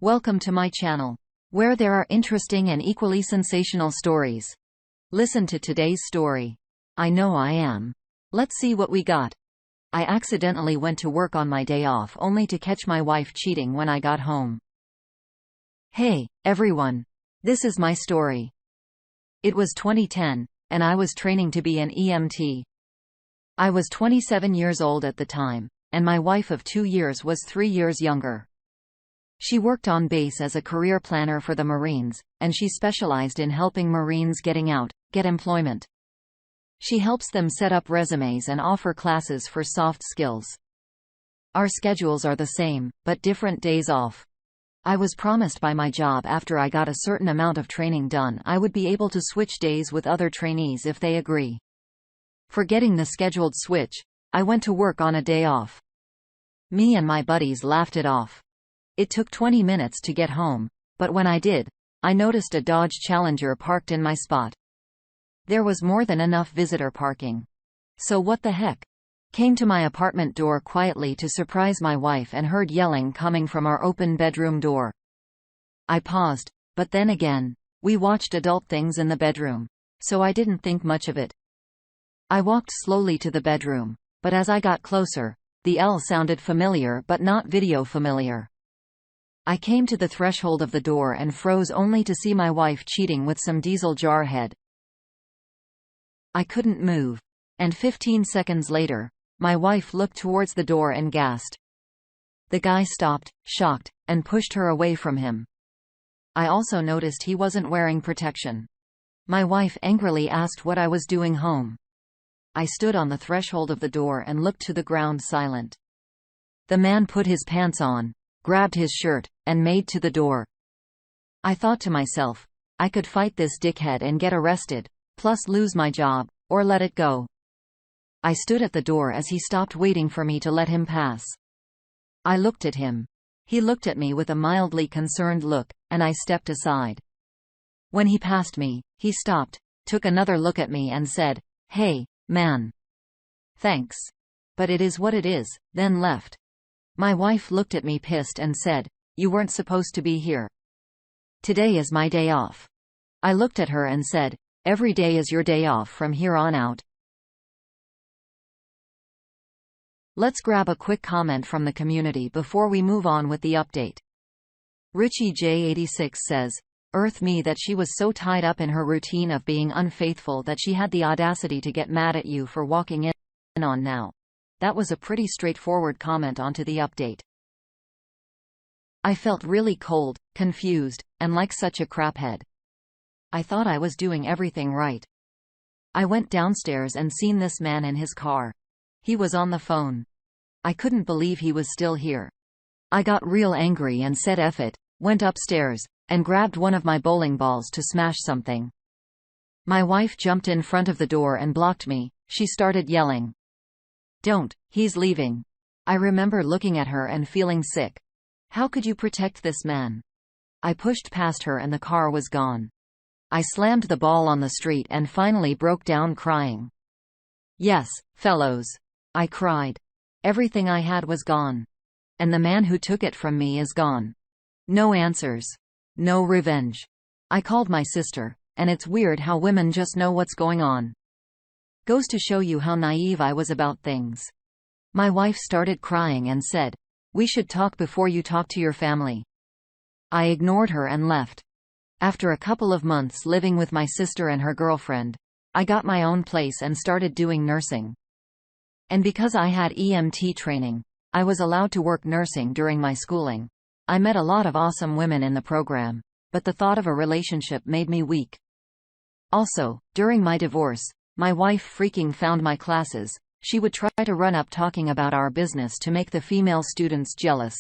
Welcome to my channel, where there are interesting and equally sensational stories. Listen to today's story. I know I am. Let's see what we got. I accidentally went to work on my day off only to catch my wife cheating when I got home. Hey, everyone. This is my story. It was 2010, and I was training to be an EMT. I was 27 years old at the time, and my wife of 2 years was 3 years younger. She worked on base as a career planner for the Marines, and she specialized in helping Marines get employment. She helps them set up resumes and offer classes for soft skills. Our schedules are the same, but different days off. I was promised by my job after I got a certain amount of training done I would be able to switch days with other trainees if they agree. Forgetting the scheduled switch, I went to work on a day off. Me and my buddies laughed it off. It took 20 minutes to get home, but when I did, I noticed a Dodge Challenger parked in my spot. There was more than enough visitor parking. So what the heck? Came to my apartment door quietly to surprise my wife and heard yelling coming from our open bedroom door. I paused, but then again, we watched adult things in the bedroom, so I didn't think much of it. I walked slowly to the bedroom, but as I got closer, the yell sounded familiar but not video familiar. I came to the threshold of the door and froze only to see my wife cheating with some diesel jarhead. I couldn't move, and 15 seconds later, my wife looked towards the door and gasped. The guy stopped, shocked, and pushed her away from him. I also noticed he wasn't wearing protection. My wife angrily asked what I was doing home. I stood on the threshold of the door and looked to the ground silent. The man put his pants on, grabbed his shirt, and made to the door. I thought to myself, I could fight this dickhead and get arrested, plus lose my job, or let it go. I stood at the door as he stopped waiting for me to let him pass. I looked at him. He looked at me with a mildly concerned look, and I stepped aside. When he passed me, he stopped, took another look at me and said, "Hey, man. Thanks. But it is what it is," then left. My wife looked at me pissed and said, "You weren't supposed to be here. Today is my day off." I looked at her and said, "Every day is your day off from here on out." Let's grab a quick comment from the community before we move on with the update. Richie J86 says, "Earth me that she was so tied up in her routine of being unfaithful that she had the audacity to get mad at you for walking in on now." That was a pretty straightforward comment onto the update. I felt really cold, confused, and like such a craphead. I thought I was doing everything right. I went downstairs and seen this man in his car. He was on the phone. I couldn't believe he was still here. I got real angry and said F it, went upstairs, and grabbed one of my bowling balls to smash something. My wife jumped in front of the door and blocked me. She started yelling, "Don't, he's leaving." I remember looking at her and feeling sick. How could you protect this man? I pushed past her and the car was gone. I slammed the ball on the street and finally broke down crying. "Yes, fellows," I cried. "Everything I had was gone. And the man who took it from me is gone. No answers. No revenge." I called my sister, and it's weird how women just know what's going on. Goes to show you how naive I was about things. My wife started crying and said, "We should talk before you talk to your family." I ignored her and left. After a couple of months living with my sister and her girlfriend, I got my own place and started doing nursing. And because I had EMT training, I was allowed to work nursing during my schooling. I met a lot of awesome women in the program, but the thought of a relationship made me weak. Also, during my divorce, my wife freaking found my classes. She would try to run up talking about our business to make the female students jealous.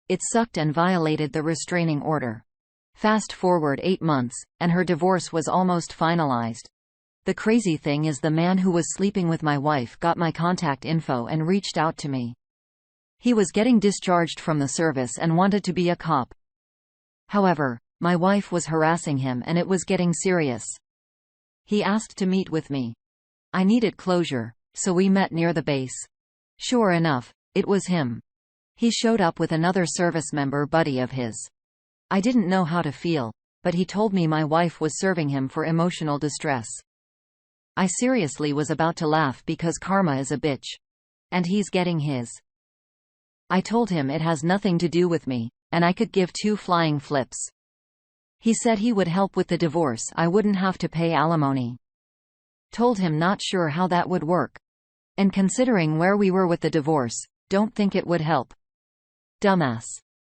It sucked and violated the restraining order. Fast forward 8 months, and her divorce was almost finalized. The crazy thing is the man who was sleeping with my wife got my contact info and reached out to me. He was getting discharged from the service and wanted to be a cop. However, my wife was harassing him and it was getting serious. He asked to meet with me. I needed closure, so we met near the base. Sure enough, it was him. He showed up with another service member buddy of his. I didn't know how to feel, but he told me my wife was serving him for emotional distress. I seriously was about to laugh because karma is a bitch. And he's getting his. I told him it has nothing to do with me, and I could give two flying flips. He said he would help with the divorce, I wouldn't have to pay alimony. Told him not sure how that would work. And considering where we were with the divorce, don't think it would help. Dumbass.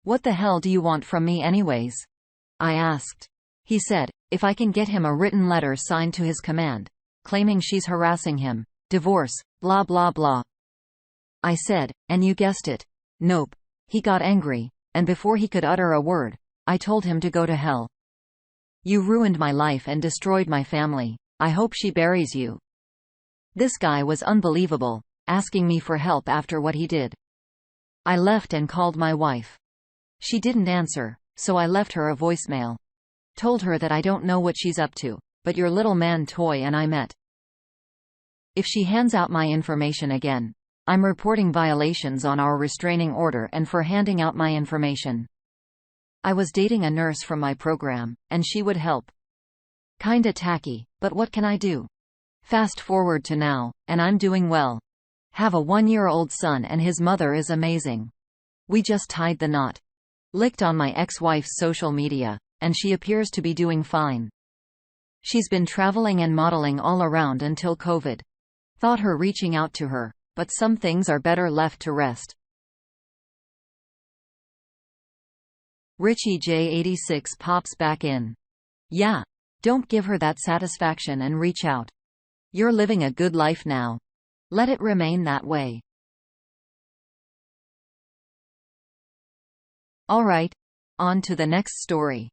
What the hell do you want from me anyways? I asked. He said, if I can get him a written letter signed to his command, claiming she's harassing him, divorce, blah blah blah. I said, and you guessed it. Nope. He got angry, and before he could utter a word, I told him to go to hell. You ruined my life and destroyed my family. I hope she buries you. This guy was unbelievable, asking me for help after what he did. I left and called my wife. She didn't answer, so I left her a voicemail. Told her that I don't know what she's up to, but your little man Toy and I met. If she hands out my information again, I'm reporting violations on our restraining order and for handing out my information. I was dating a nurse from my program, and she would help. Kinda tacky, but what can I do? Fast forward to now, and I'm doing well. Have a 1-year-old son and his mother is amazing. We just tied the knot. Licked on my ex-wife's social media, and she appears to be doing fine. She's been traveling and modeling all around until COVID. Thought her reaching out to her, but some things are better left to rest. Richie J86 pops back in. Yeah. Don't give her that satisfaction and reach out. You're living a good life now. Let it remain that way. Alright. On to the next story.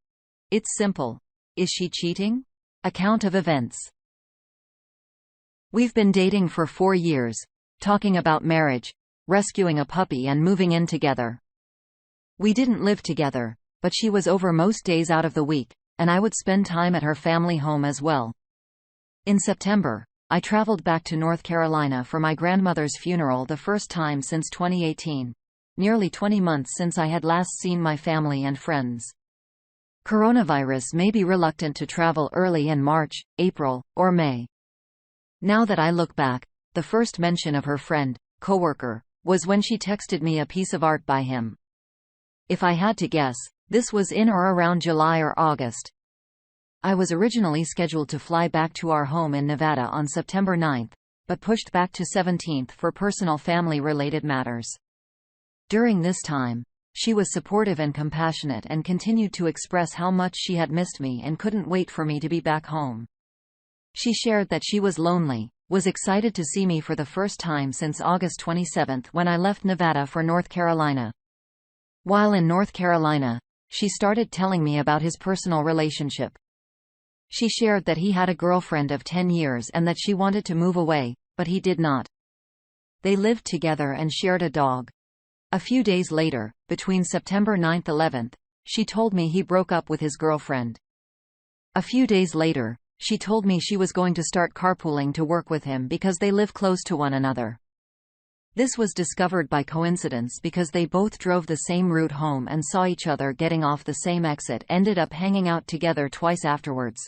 It's simple. Is she cheating? Account of events. We've been dating for 4 years, talking about marriage, rescuing a puppy and moving in together. We didn't live together, but she was over most days out of the week, and I would spend time at her family home as well. In September, I traveled back to North Carolina for my grandmother's funeral, the first time since 2018. Nearly 20 months since I had last seen my family and friends. Coronavirus made me reluctant to travel early in March, April, or May. Now that I look back, the first mention of her friend, coworker, was when she texted me a piece of art by him. If I had to guess, this was in or around July or August. I was originally scheduled to fly back to our home in Nevada on September 9th, but pushed back to 17th for personal family-related matters. During this time, she was supportive and compassionate and continued to express how much she had missed me and couldn't wait for me to be back home. She shared that she was lonely, was excited to see me for the first time since August 27 when I left Nevada for North Carolina. While in North Carolina, she started telling me about his personal relationship. She shared that he had a girlfriend of 10 years and that she wanted to move away, but he did not. They lived together and shared a dog. A few days later, between September 9–11, she told me he broke up with his girlfriend. A few days later, she told me she was going to start carpooling to work with him because they live close to one another. This was discovered by coincidence because they both drove the same route home and saw each other getting off the same exit, ended up hanging out together twice afterwards.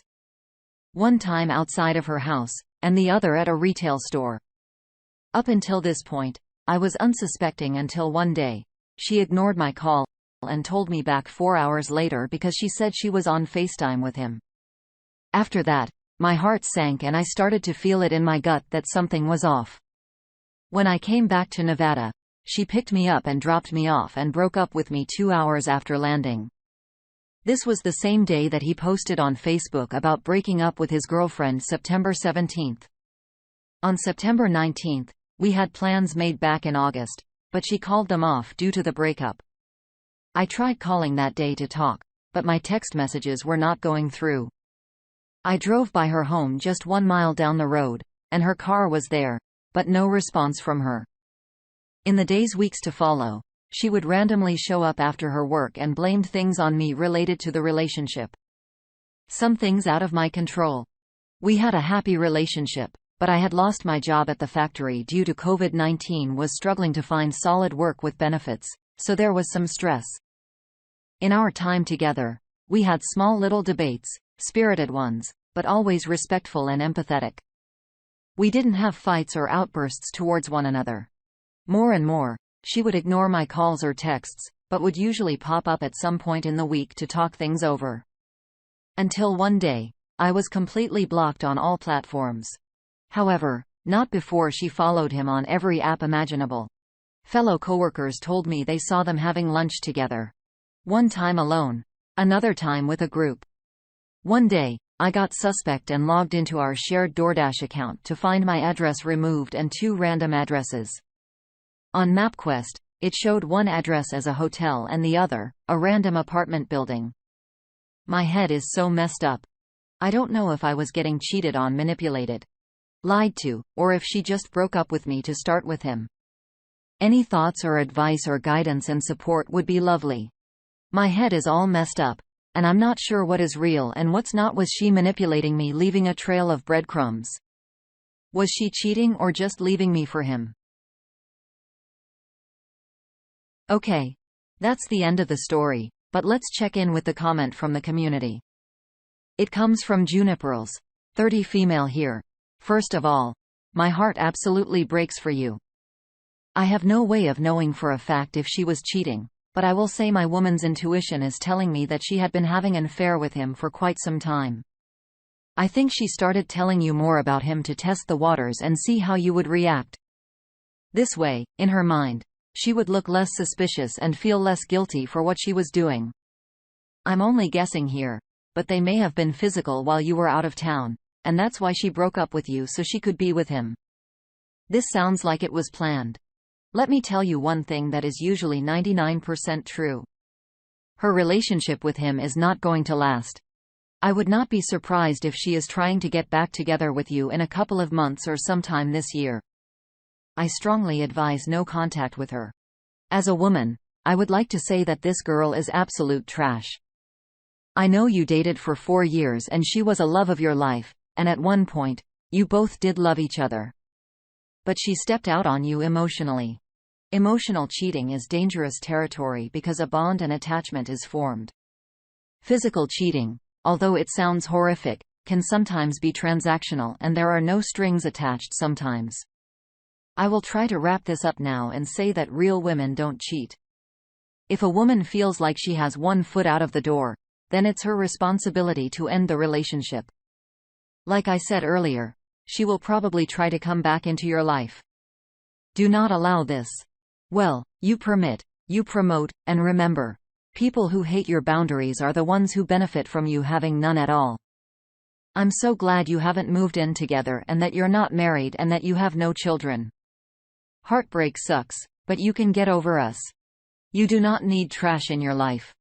One time outside of her house, and the other at a retail store. Up until this point, I was unsuspecting until one day, she ignored my call and told me back 4 hours later because she said she was on FaceTime with him. After that, my heart sank and I started to feel it in my gut that something was off. When I came back to Nevada, she picked me up and dropped me off and broke up with me 2 hours after landing. This was the same day that he posted on Facebook about breaking up with his girlfriend September 17th. On September 19th, we had plans made back in August, but she called them off due to the breakup. I tried calling that day to talk, but my text messages were not going through. I drove by her home just 1 mile down the road, and her car was there, but no response from her. In the weeks to follow, she would randomly show up after her work and blamed things on me related to the relationship. Some things out of my control. We had a happy relationship, but I had lost my job at the factory due to COVID-19, was struggling to find solid work with benefits, so there was some stress. In our time together, we had small little debates, spirited ones, but always respectful and empathetic. We didn't have fights or outbursts towards one another. More and more, she would ignore my calls or texts, but would usually pop up at some point in the week to talk things over. Until one day, I was completely blocked on all platforms. However, not before she followed him on every app imaginable. Fellow coworkers told me they saw them having lunch together. One time alone, another time with a group. One day, I got suspect and logged into our shared DoorDash account to find my address removed and 2 random addresses. On MapQuest, it showed one address as a hotel and the other, a random apartment building. My head is so messed up. I don't know if I was getting cheated on, manipulated, lied to, or if she just broke up with me to start with him. Any thoughts or advice or guidance and support would be lovely. My head is all messed up, and I'm not sure what is real and what's not. Was she manipulating me, leaving a trail of breadcrumbs? Was she cheating or just leaving me for him? Okay. That's the end of the story, but let's check in with the comment from the community. It comes from Juniperls, 30 female here. First of all, my heart absolutely breaks for you. I have no way of knowing for a fact if she was cheating, but I will say my woman's intuition is telling me that she had been having an affair with him for quite some time. I think she started telling you more about him to test the waters and see how you would react. This way, in her mind, she would look less suspicious and feel less guilty for what she was doing. I'm only guessing here, but they may have been physical while you were out of town, and that's why she broke up with you so she could be with him. This sounds like it was planned. Let me tell you one thing that is usually 99% true. Her relationship with him is not going to last. I would not be surprised if she is trying to get back together with you in a couple of months or sometime this year. I strongly advise no contact with her. As a woman, I would like to say that this girl is absolute trash. I know you dated for 4 years and she was a love of your life, and at one point, you both did love each other. But she stepped out on you emotionally. Emotional cheating is dangerous territory because a bond and attachment is formed. Physical cheating, although it sounds horrific, can sometimes be transactional and there are no strings attached sometimes. I will try to wrap this up now and say that real women don't cheat. If a woman feels like she has one foot out of the door, then it's her responsibility to end the relationship. Like I said earlier, she will probably try to come back into your life. Do not allow this. Well, you permit, you promote, and remember, people who hate your boundaries are the ones who benefit from you having none at all. I'm so glad you haven't moved in together and that you're not married and that you have no children. Heartbreak sucks, but you can get over us. You do not need trash in your life.